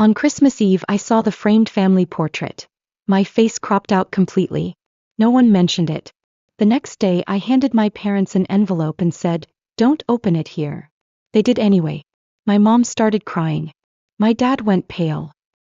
On Christmas Eve I saw the framed family portrait. My face cropped out completely. No one mentioned it. The next day I handed my parents an envelope and said, "Don't open it here." They did anyway. My mom started crying. My dad went pale.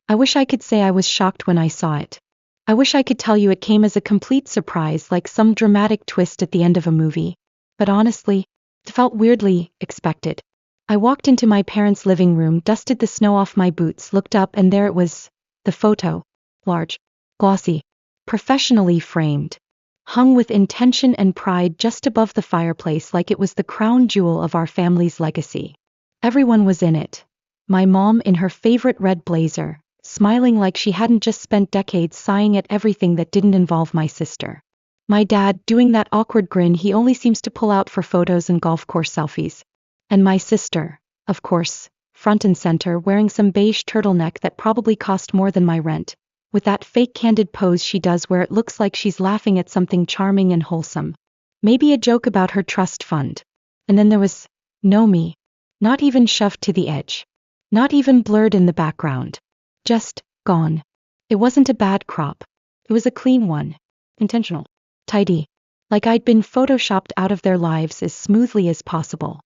I wish I could say I was shocked when I saw it. I wish I could tell you it came as a complete surprise, like some dramatic twist at the end of a movie. But honestly, it felt weirdly expected. I walked into my parents' living room, dusted the snow off my boots, looked up, and there it was. The photo. Large. Glossy. Professionally framed. Hung with intention and pride just above the fireplace like it was the crown jewel of our family's legacy. Everyone was in it. My mom in her favorite red blazer, smiling like she hadn't just spent decades sighing at everything that didn't involve my sister. My dad doing that awkward grin he only seems to pull out for photos and golf course selfies. And my sister, of course, front and center, wearing some beige turtleneck that probably cost more than my rent, with that fake candid pose she does where it looks like she's laughing at something charming and wholesome. Maybe a joke about her trust fund. And then there was no me. Not even shoved to the edge. Not even blurred in the background. Just gone. It wasn't a bad crop. It was a clean one. Intentional. Tidy. Like I'd been photoshopped out of their lives as smoothly as possible.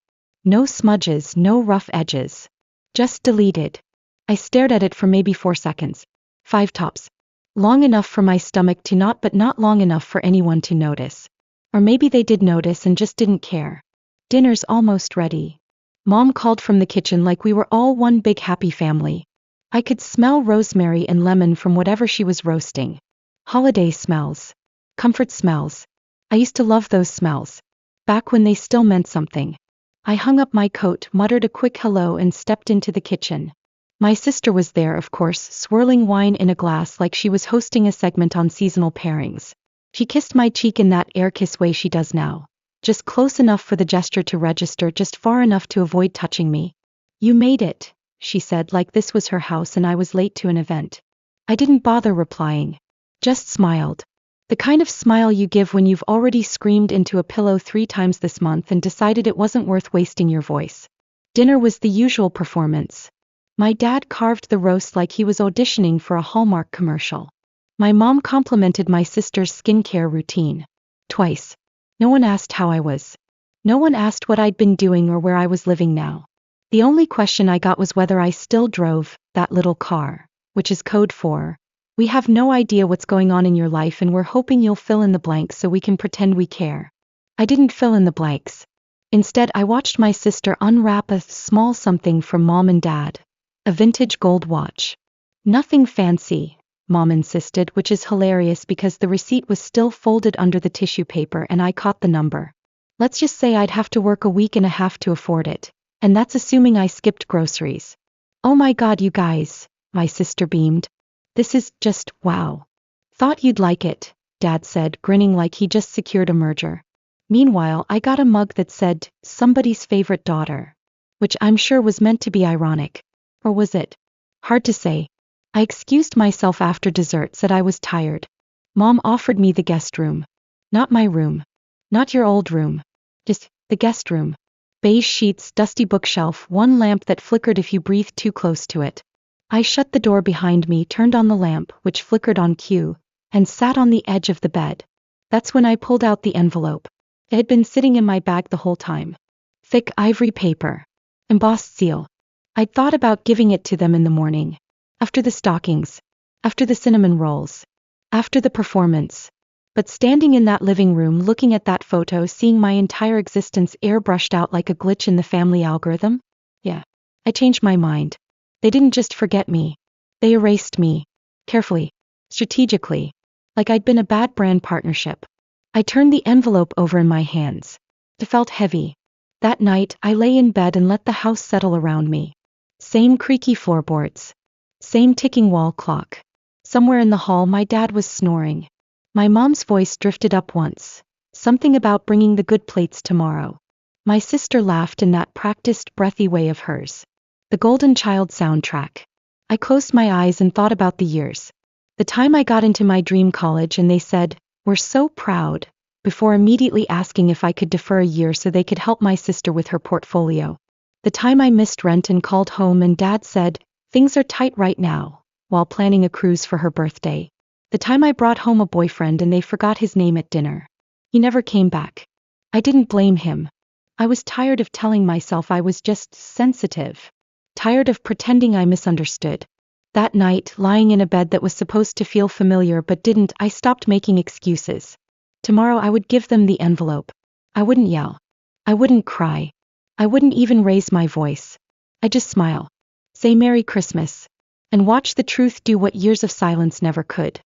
No smudges, no rough edges. Just deleted. I stared at it for maybe 4 seconds. 5 tops. Long enough for my stomach to knot, but not long enough for anyone to notice. Or maybe they did notice and just didn't care. Dinner's almost ready. Mom called from the kitchen like we were all one big happy family. I could smell rosemary and lemon from whatever she was roasting. Holiday smells. Comfort smells. I used to love those smells. Back when they still meant something. I hung up my coat, muttered a quick hello, and stepped into the kitchen. My sister was there, of course, swirling wine in a glass like she was hosting a segment on seasonal pairings. She kissed my cheek in that air kiss way she does now. Just close enough for the gesture to register, just far enough to avoid touching me. "You made it," she said, like this was her house and I was late to an event. I didn't bother replying. Just smiled. The kind of smile you give when you've already screamed into a pillow 3 times this month and decided it wasn't worth wasting your voice. Dinner was the usual performance. My dad carved the roast like he was auditioning for a Hallmark commercial. My mom complimented my sister's skincare routine. Twice. No one asked how I was. No one asked what I'd been doing or where I was living now. The only question I got was whether I still drove that little car, which is code for, "We have no idea what's going on in your life and we're hoping you'll fill in the blanks so we can pretend we care." I didn't fill in the blanks. Instead, I watched my sister unwrap a small something from Mom and Dad. A vintage gold watch. Nothing fancy, Mom insisted, which is hilarious because the receipt was still folded under the tissue paper and I caught the number. Let's just say I'd have to work a week and a half to afford it, and that's assuming I skipped groceries. "Oh my God, you guys," my sister beamed. "This is just wow. Thought you'd like it," Dad said, grinning like he just secured a merger. Meanwhile, I got a mug that said, "Somebody's favorite daughter," which I'm sure was meant to be ironic. Or was it? Hard to say. I excused myself after dessert, said I was tired. Mom offered me the guest room. Not my room. Not your old room. Just the guest room. Beige sheets, dusty bookshelf, one lamp that flickered if you breathed too close to it. I shut the door behind me, turned on the lamp, which flickered on cue, and sat on the edge of the bed. That's when I pulled out the envelope. It had been sitting in my bag the whole time. Thick ivory paper. Embossed seal. I'd thought about giving it to them in the morning. After the stockings. After the cinnamon rolls. After the performance. But standing in that living room looking at that photo, seeing my entire existence airbrushed out like a glitch in the family algorithm? Yeah. I changed my mind. They didn't just forget me. They erased me. Carefully. Strategically. Like I'd been a bad brand partnership. I turned the envelope over in my hands. It felt heavy. That night, I lay in bed and let the house settle around me. Same creaky floorboards. Same ticking wall clock. Somewhere in the hall my dad was snoring. My mom's voice drifted up once. Something about bringing the good plates tomorrow. My sister laughed in that practiced, breathy way of hers. The Golden Child soundtrack. I closed my eyes and thought about the years. The time I got into my dream college and they said, "We're so proud," before immediately asking if I could defer a year so they could help my sister with her portfolio. The time I missed rent and called home and Dad said, Things are tight right now, while planning a cruise for her birthday. The time I brought home a boyfriend and they forgot his name at dinner. He never came back. I didn't blame him. I was tired of telling myself I was just sensitive. Tired of pretending I misunderstood. That night, lying in a bed that was supposed to feel familiar but didn't, I stopped making excuses. Tomorrow I would give them the envelope. I wouldn't yell. I wouldn't cry. I wouldn't even raise my voice. I'd just smile. Say Merry Christmas. And watch the truth do what years of silence never could.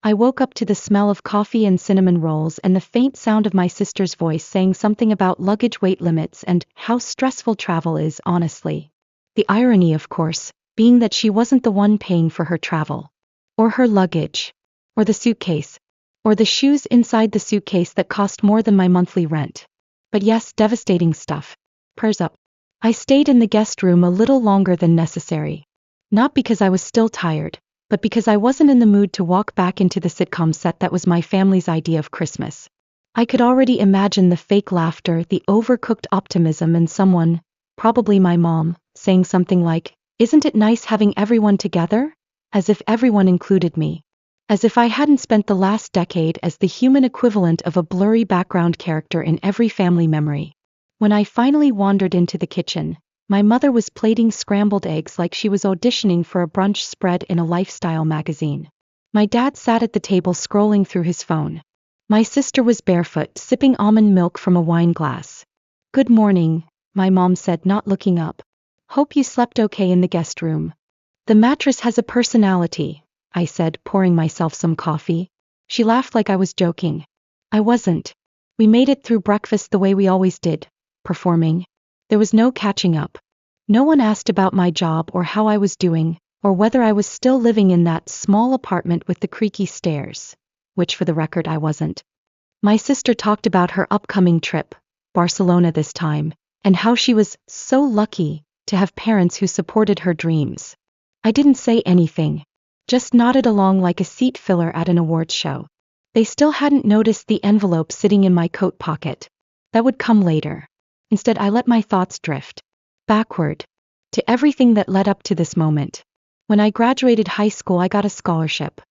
I woke up to the smell of coffee and cinnamon rolls and the faint sound of my sister's voice saying something about luggage weight limits and how stressful travel is, honestly. The irony, of course, being that she wasn't the one paying for her travel. Or her luggage. Or the suitcase. Or the shoes inside the suitcase that cost more than my monthly rent. But yes, devastating stuff. Prayers up. I stayed in the guest room a little longer than necessary. Not because I was still tired, but because I wasn't in the mood to walk back into the sitcom set that was my family's idea of Christmas. I could already imagine the fake laughter, the overcooked optimism, and someone, probably my mom, saying something like, "Isn't it nice having everyone together?" As if everyone included me. As if I hadn't spent the last decade as the human equivalent of a blurry background character in every family memory. When I finally wandered into the kitchen, my mother was plating scrambled eggs like she was auditioning for a brunch spread in a lifestyle magazine. My dad sat at the table scrolling through his phone. My sister was barefoot, sipping almond milk from a wine glass. "Good morning," my mom said, not looking up. "Hope you slept okay in the guest room." "The mattress has a personality," I said, pouring myself some coffee. She laughed like I was joking. I wasn't. We made it through breakfast the way we always did, performing. There was no catching up. No one asked about my job or how I was doing, or whether I was still living in that small apartment with the creaky stairs, which for the record I wasn't. My sister talked about her upcoming trip, Barcelona this time, and how she was so lucky to have parents who supported her dreams. I didn't say anything. Just nodded along like a seat filler at an awards show. They still hadn't noticed the envelope sitting in my coat pocket. That would come later. Instead, I let my thoughts drift. Backward. To everything that led up to this moment. When I graduated high school, I got a scholarship.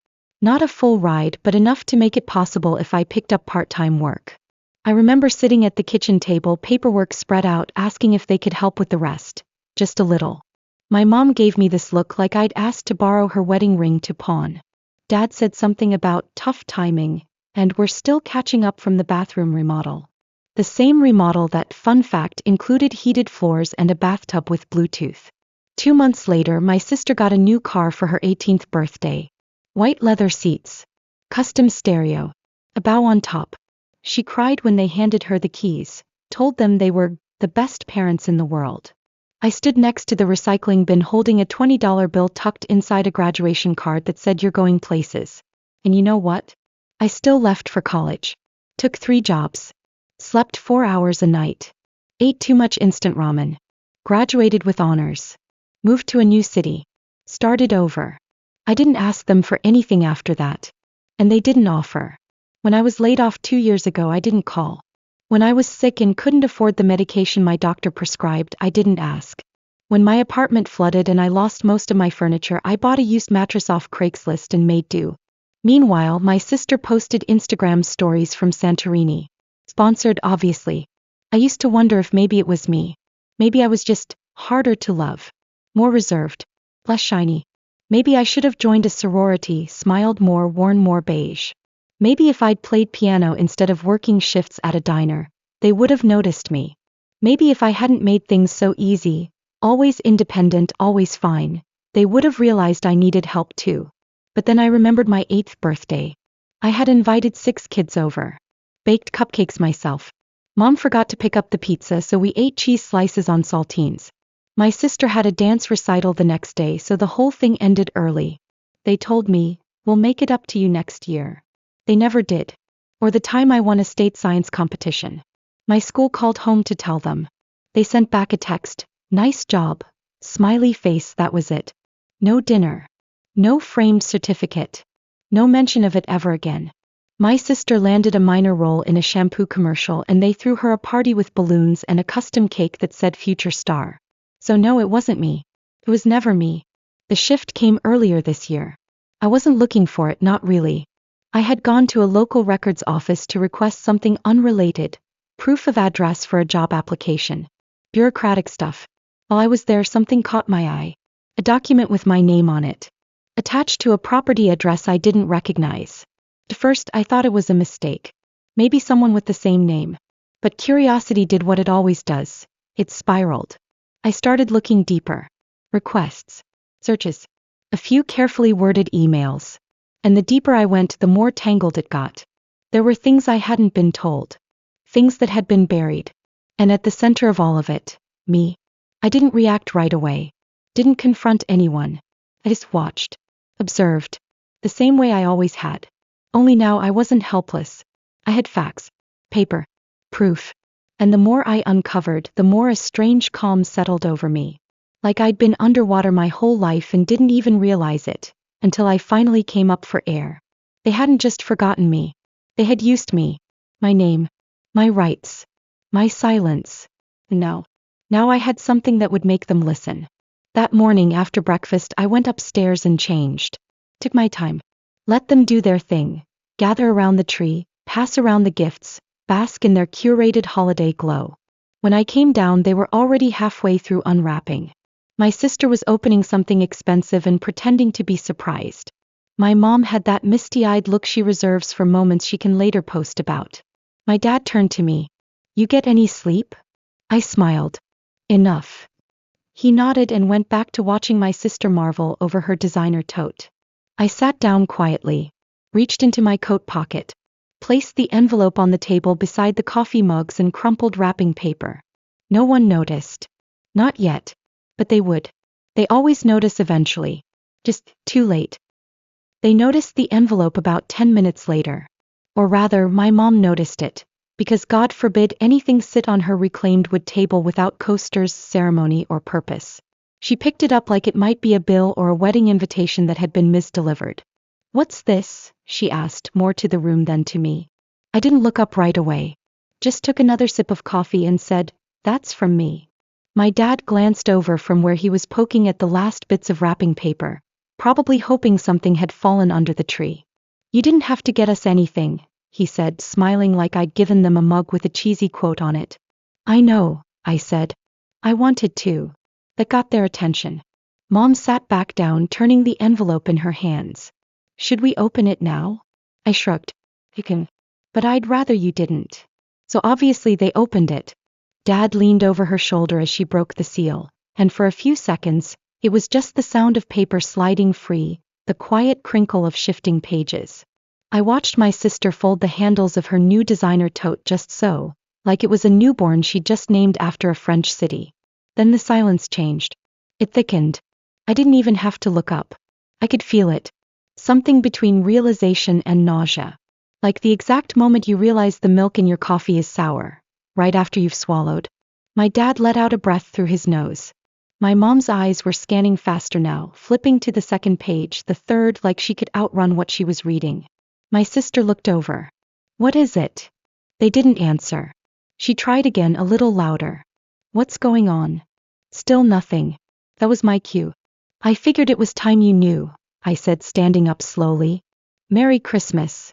Not a full ride, but enough to make it possible if I picked up part-time work. I remember sitting at the kitchen table, paperwork spread out, asking if they could help with the rest. Just a little. My mom gave me this look like I'd asked to borrow her wedding ring to pawn. Dad said something about tough timing, and we're still catching up from the bathroom remodel. The same remodel that, fun fact, included heated floors and a bathtub with Bluetooth. 2 months later, my sister got a new car for her 18th birthday. White leather seats. Custom stereo. A bow on top. She cried when they handed her the keys, told them they were the best parents in the world. I stood next to the recycling bin holding a $20 bill tucked inside a graduation card that said "You're going places." And you know what? I still left for college. Took 3 jobs. Slept 4 hours a night. Ate too much instant ramen. Graduated with honors. Moved to a new city. Started over. I didn't ask them for anything after that. And they didn't offer. When I was laid off 2 years ago, I didn't call. When I was sick and couldn't afford the medication my doctor prescribed, I didn't ask. When my apartment flooded and I lost most of my furniture, I bought a used mattress off Craigslist and made do. Meanwhile, my sister posted Instagram stories from Santorini. Sponsored, obviously. I used to wonder if maybe it was me. Maybe I was just harder to love. More reserved. Less shiny. Maybe I should have joined a sorority, smiled more, worn more beige. Maybe if I'd played piano instead of working shifts at a diner, they would have noticed me. Maybe if I hadn't made things so easy, always independent, always fine, they would have realized I needed help too. But then I remembered my 8th birthday. I had invited 6 kids over. Baked cupcakes myself. Mom forgot to pick up the pizza, so we ate cheese slices on saltines. My sister had a dance recital the next day, so the whole thing ended early. They told me, "We'll make it up to you next year." They never did. Or the time I won a state science competition. My school called home to tell them. They sent back a text, "Nice job." Smiley face, that was it. No dinner. No framed certificate. No mention of it ever again. My sister landed a minor role in a shampoo commercial and they threw her a party with balloons and a custom cake that said "Future Star." So no, it wasn't me. It was never me. The shift came earlier this year. I wasn't looking for it, not really. I had gone to a local records office to request something unrelated, proof of address for a job application. Bureaucratic stuff. While I was there, something caught my eye. A document with my name on it, attached to a property address I didn't recognize. At first, I thought it was a mistake. Maybe someone with the same name. But curiosity did what it always does. It spiraled. I started looking deeper. Requests. Searches. A few carefully worded emails. And the deeper I went, the more tangled it got. There were things I hadn't been told. Things that had been buried. And at the center of all of it, me. I didn't react right away. Didn't confront anyone. I just watched. Observed. The same way I always had. Only now I wasn't helpless. I had facts. Paper. Proof. And the more I uncovered, the more a strange calm settled over me. Like I'd been underwater my whole life and didn't even realize it, until I finally came up for air. They hadn't just forgotten me. They had used me. My name. My rights. My silence. And now I had something that would make them listen. That morning after breakfast, I went upstairs and changed. Took my time. Let them do their thing. Gather around the tree, pass around the gifts, bask in their curated holiday glow. When I came down, they were already halfway through unwrapping. My sister was opening something expensive and pretending to be surprised. My mom had that misty-eyed look she reserves for moments she can later post about. My dad turned to me. "You get any sleep?" I smiled. "Enough." He nodded and went back to watching my sister marvel over her designer tote. I sat down quietly, reached into my coat pocket, placed the envelope on the table beside the coffee mugs and crumpled wrapping paper. No one noticed. Not yet. But they would. They always notice eventually. Just too late. They noticed the envelope about 10 minutes later. Or rather, my mom noticed it, because God forbid anything sit on her reclaimed wood table without coasters, ceremony, or purpose. She picked it up like it might be a bill or a wedding invitation that had been misdelivered. "What's this?" she asked, more to the room than to me. I didn't look up right away. Just took another sip of coffee and said, "That's from me." My dad glanced over from where he was poking at the last bits of wrapping paper, probably hoping something had fallen under the tree. "You didn't have to get us anything," he said, smiling like I'd given them a mug with a cheesy quote on it. "I know," I said. "I wanted to." That got their attention. Mom sat back down, turning the envelope in her hands. "Should we open it now?" I shrugged. "You can. But I'd rather you didn't." So obviously they opened it. Dad leaned over her shoulder as she broke the seal, and for a few seconds, it was just the sound of paper sliding free, the quiet crinkle of shifting pages. I watched my sister fold the handles of her new designer tote just so, like it was a newborn she'd just named after a French city. Then the silence changed. It thickened. I didn't even have to look up. I could feel it. Something between realization and nausea. Like the exact moment you realize the milk in your coffee is sour. Right after you've swallowed. My dad let out a breath through his nose. My mom's eyes were scanning faster now, flipping to the second page, the third, like she could outrun what she was reading. My sister looked over. "What is it?" They didn't answer. She tried again, a little louder. "What's going on?" Still nothing. That was my cue. "I figured it was time you knew," I said, standing up slowly. "Merry Christmas."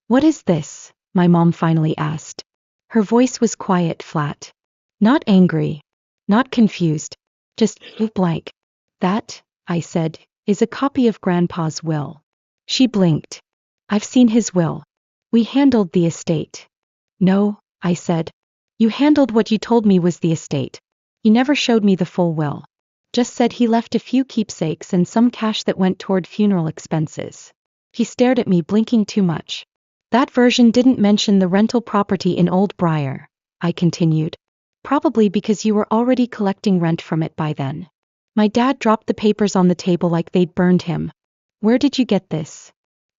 "What is this?" my mom finally asked. Her voice was quiet, flat. Not angry. Not confused. Just blank. "That," I said, "is a copy of Grandpa's will." She blinked. "I've seen his will. We handled the estate." "No," I said. "You handled what you told me was the estate. You never showed me the full will. Just said he left a few keepsakes and some cash that went toward funeral expenses." He stared at me, blinking too much. "That version didn't mention the rental property in Old Briar," I continued. "Probably because you were already collecting rent from it by then." My dad dropped the papers on the table like they'd burned him. "Where did you get this?"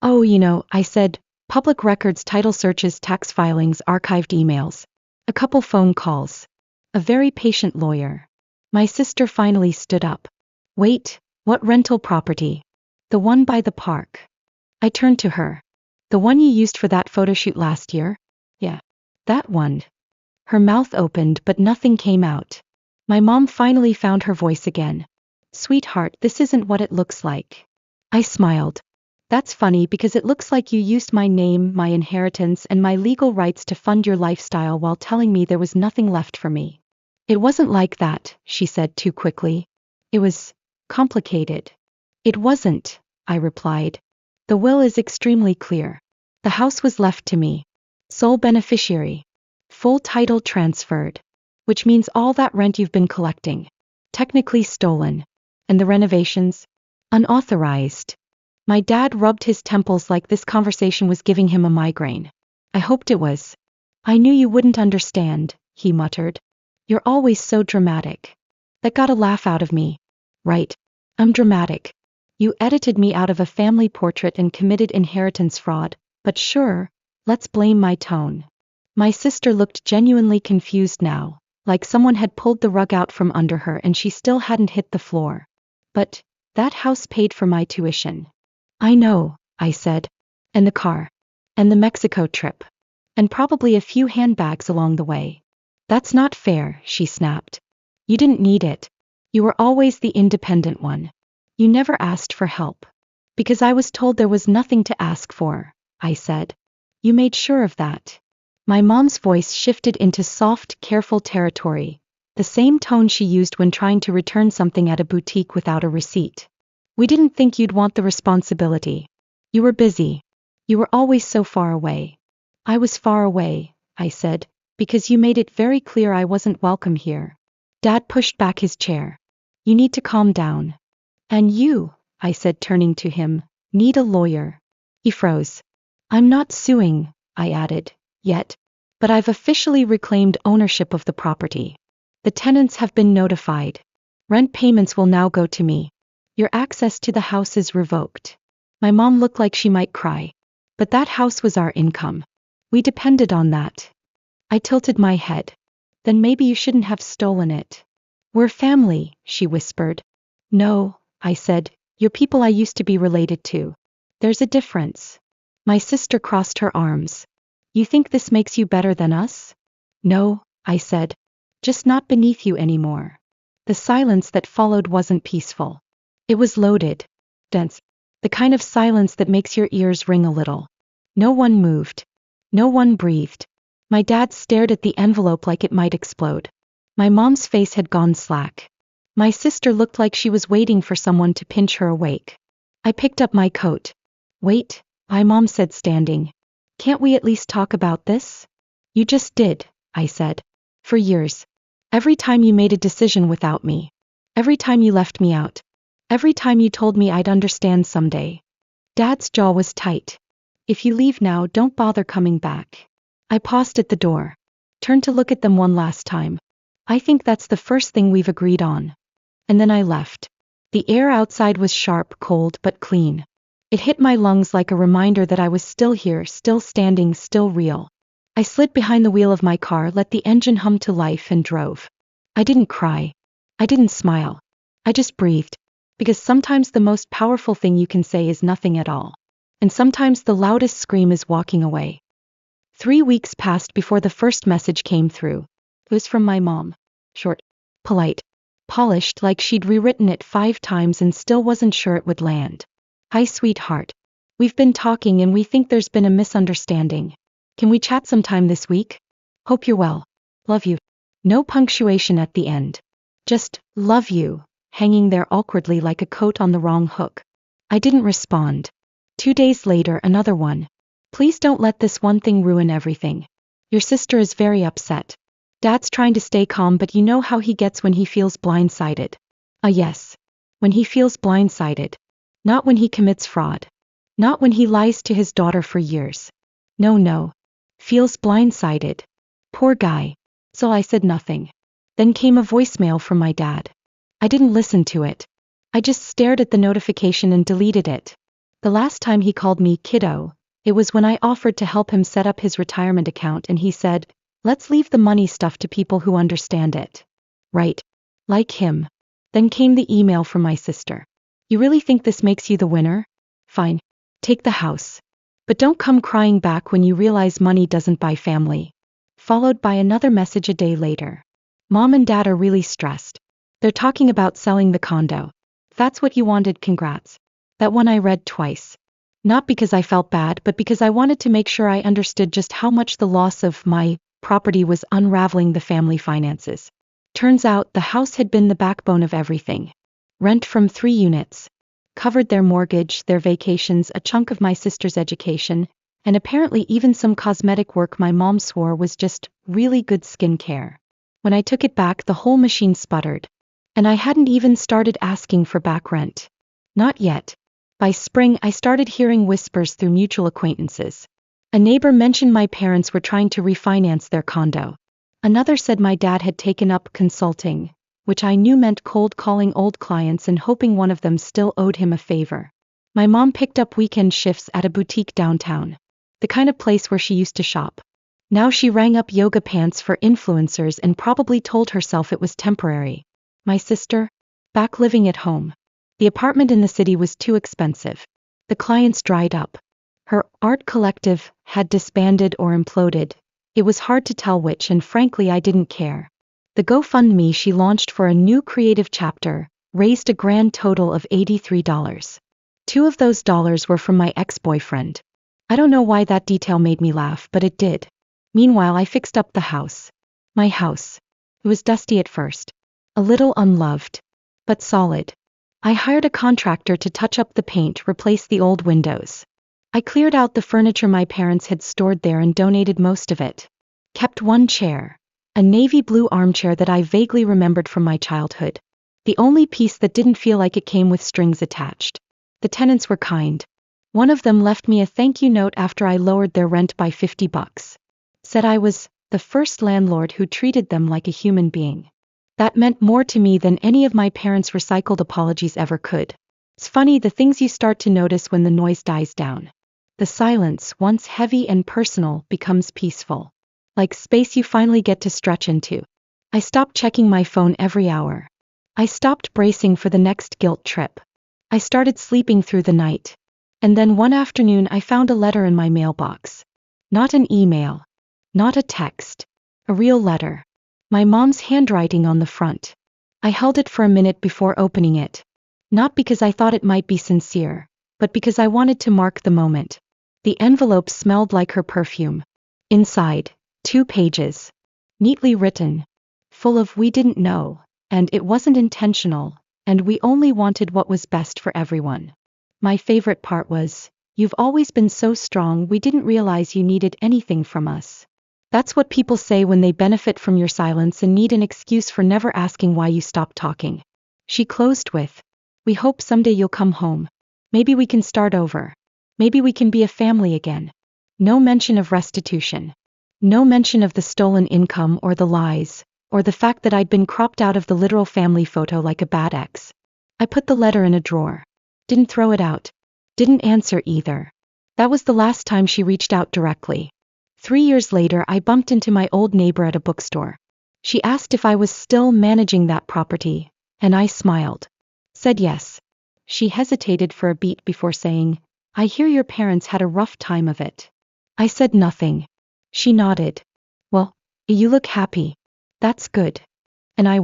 "Oh, I said, public records, title searches, tax filings, archived emails. A couple phone calls. A very patient lawyer." My sister finally stood up. "Wait, what rental property?" "The one by the park." I turned to her. "The one you used for that photo shoot last year?" "Yeah. That one." Her mouth opened but nothing came out. My mom finally found her voice again. Sweetheart, this isn't what it looks like. I smiled. That's funny because it looks like you used my name, my inheritance, and my legal rights to fund your lifestyle while telling me there was nothing left for me. It wasn't like that, she said too quickly. It was complicated. It wasn't, I replied. The will is extremely clear. The house was left to me. Sole beneficiary. Full title transferred. Which means all that rent you've been collecting. Technically stolen. And the renovations? Unauthorized. My dad rubbed his temples like this conversation was giving him a migraine. I hoped it was. I knew you wouldn't understand, he muttered. You're always so dramatic. That got a laugh out of me. Right. I'm dramatic. You edited me out of a family portrait and committed inheritance fraud, but sure, let's blame my tone. My sister looked genuinely confused now, like someone had pulled the rug out from under her and she still hadn't hit the floor. But that house paid for my tuition. I know, I said. And the car. And the Mexico trip. And probably a few handbags along the way. That's not fair, she snapped. You didn't need it. You were always the independent one. You never asked for help. Because I was told there was nothing to ask for, I said. You made sure of that. My mom's voice shifted into soft, careful territory, the same tone she used when trying to return something at a boutique without a receipt. We didn't think you'd want the responsibility. You were busy. You were always so far away. I was far away, I said, because you made it very clear I wasn't welcome here. Dad pushed back his chair. You need to calm down. And you, I said turning to him, need a lawyer. He froze. I'm not suing, I added, yet. But I've officially reclaimed ownership of the property. The tenants have been notified. Rent payments will now go to me. Your access to the house is revoked. My mom looked like she might cry. But that house was our income. We depended on that. I tilted my head. Then maybe you shouldn't have stolen it. We're family, she whispered. No, I said, you're people I used to be related to. There's a difference. My sister crossed her arms. You think this makes you better than us? No, I said. Just not beneath you anymore. The silence that followed wasn't peaceful. It was loaded. Dense. The kind of silence that makes your ears ring a little. No one moved. No one breathed. My dad stared at the envelope like it might explode. My mom's face had gone slack. My sister looked like she was waiting for someone to pinch her awake. I picked up my coat. Wait, my mom said standing. Can't we at least talk about this? You just did, I said. For years. Every time you made a decision without me. Every time you left me out. Every time you told me I'd understand someday. Dad's jaw was tight. If you leave now, don't bother coming back. I paused at the door. Turned to look at them one last time. I think that's the first thing we've agreed on. And then I left. The air outside was sharp, cold, but clean. It hit my lungs like a reminder that I was still here, still standing, still real. I slid behind the wheel of my car, let the engine hum to life and drove. I didn't cry. I didn't smile. I just breathed. Because sometimes the most powerful thing you can say is nothing at all. And sometimes the loudest scream is walking away. 3 weeks passed before the first message came through. It was from my mom. Short, polite, polished like she'd rewritten it 5 times and still wasn't sure it would land. Hi sweetheart. We've been talking and we think there's been a misunderstanding. Can we chat sometime this week? Hope you're well. Love you. No punctuation at the end. Just, love you, hanging there awkwardly like a coat on the wrong hook. I didn't respond. 2 days later, another one. Please don't let this one thing ruin everything. Your sister is very upset. Dad's trying to stay calm, but you know how he gets when he feels blindsided. Yes. When he feels blindsided. Not when he commits fraud. Not when he lies to his daughter for years. No. Feels blindsided. Poor guy. So I said nothing. Then came a voicemail from my dad. I didn't listen to it. I just stared at the notification and deleted it. The last time he called me kiddo, it was when I offered to help him set up his retirement account and he said, let's leave the money stuff to people who understand it. Right. Like him. Then came the email from my sister. You really think this makes you the winner? Fine. Take the house. But don't come crying back when you realize money doesn't buy family. Followed by another message a day later. Mom and Dad are really stressed. They're talking about selling the condo. that's what you wanted, congrats. That one I read twice. Not because I felt bad, but because I wanted to make sure I understood just how much the loss of my property was unraveling the family finances. Turns out the house had been the backbone of everything. Rent from 3 units. Covered their mortgage, their vacations, a chunk of my sister's education, and apparently even some cosmetic work my mom swore was just really good skincare. When I took it back, the whole machine sputtered. And I hadn't even started asking for back rent. Not yet. By spring, I started hearing whispers through mutual acquaintances. A neighbor mentioned my parents were trying to refinance their condo. Another said my dad had taken up consulting, which I knew meant cold calling old clients and hoping one of them still owed him a favor. My mom picked up weekend shifts at a boutique downtown, the kind of place where she used to shop. Now she rang up yoga pants for influencers and probably told herself it was temporary. My sister? Back living at home. The apartment in the city was too expensive. The clients dried up. Her art collective had disbanded or imploded. It was hard to tell which, and frankly I didn't care. The GoFundMe she launched for a new creative chapter raised a grand total of $83. 2 of those dollars were from my ex-boyfriend. I don't know why that detail made me laugh, but it did. Meanwhile, I fixed up the house. My house. It was dusty at first. A little unloved. But solid. I hired a contractor to touch up the paint, replace the old windows. I cleared out the furniture my parents had stored there and donated most of it. Kept one chair. A navy blue armchair that I vaguely remembered from my childhood. The only piece that didn't feel like it came with strings attached. The tenants were kind. One of them left me a thank you note after I lowered their rent by $50. Said I was the first landlord who treated them like a human being. That meant more to me than any of my parents' recycled apologies ever could. It's funny, the things you start to notice when the noise dies down. The silence, once heavy and personal, becomes peaceful. Like space you finally get to stretch into. I stopped checking my phone every hour. I stopped bracing for the next guilt trip. I started sleeping through the night. And then one afternoon I found a letter in my mailbox. Not an email. Not a text. A real letter. My mom's handwriting on the front. I held it for a minute before opening it. Not because I thought it might be sincere, but because I wanted to mark the moment. The envelope smelled like her perfume. Inside, 2 pages. Neatly written. Full of "we didn't know," and "it wasn't intentional," and "we only wanted what was best for everyone." My favorite part was, "You've always been so strong, we didn't realize you needed anything from us." That's what people say when they benefit from your silence and need an excuse for never asking why you stopped talking. She closed with, "We hope someday you'll come home. Maybe we can start over. Maybe we can be a family again." No mention of restitution. No mention of the stolen income or the lies, or the fact that I'd been cropped out of the literal family photo like a bad ex. I put the letter in a drawer. Didn't throw it out. Didn't answer either. That was the last time she reached out directly. 3 years later, I bumped into my old neighbor at a bookstore. She asked if I was still managing that property, and I smiled. Said yes. She hesitated for a beat before saying, "I hear your parents had a rough time of it." I said nothing. She nodded. "Well, you look happy. That's good." And I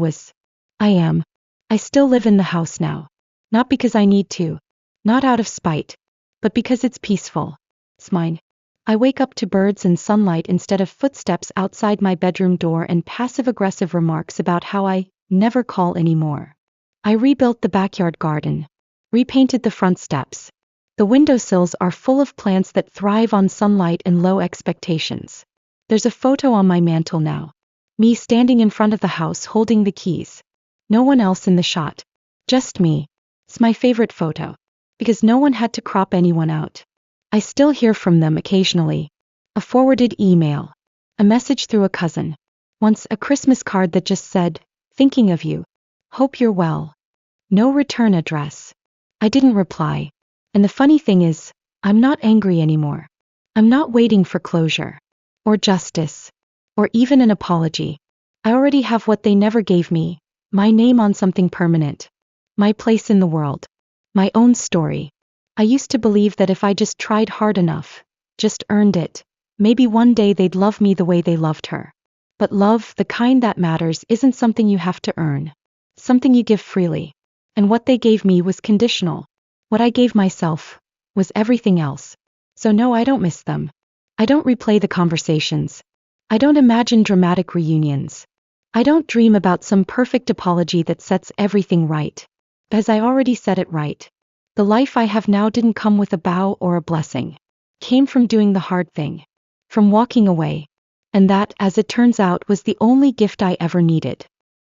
am. I still live in the house now. Not because I need to. Not out of spite. But because it's peaceful. It's mine. I wake up to birds and sunlight instead of footsteps outside my bedroom door and passive-aggressive remarks about how I never call anymore. I rebuilt the backyard garden. Repainted the front steps. The windowsills are full of plants that thrive on sunlight and low expectations. There's a photo on my mantle now. Me standing in front of the house holding the keys. No one else in the shot. Just me. It's my favorite photo. Because no one had to crop anyone out. I still hear from them occasionally. A forwarded email. A message through a cousin. Once a Christmas card that just said, "Thinking of you. Hope you're well." No return address. I didn't reply. And the funny thing is, I'm not angry anymore. I'm not waiting for closure. Or justice. Or even an apology. I already have what they never gave me. My name on something permanent. My place in the world. My own story. I used to believe that if I just tried hard enough, just earned it, maybe one day they'd love me the way they loved her. But love, the kind that matters, isn't something you have to earn. Something you give freely. And what they gave me was conditional. What I gave myself was everything else. So no, I don't miss them. I don't replay the conversations. I don't imagine dramatic reunions. I don't dream about some perfect apology that sets everything right. As I already set it right. The life I have now didn't come with a bow or a blessing. Came from doing the hard thing. From walking away. And that, as it turns out, was the only gift I ever needed.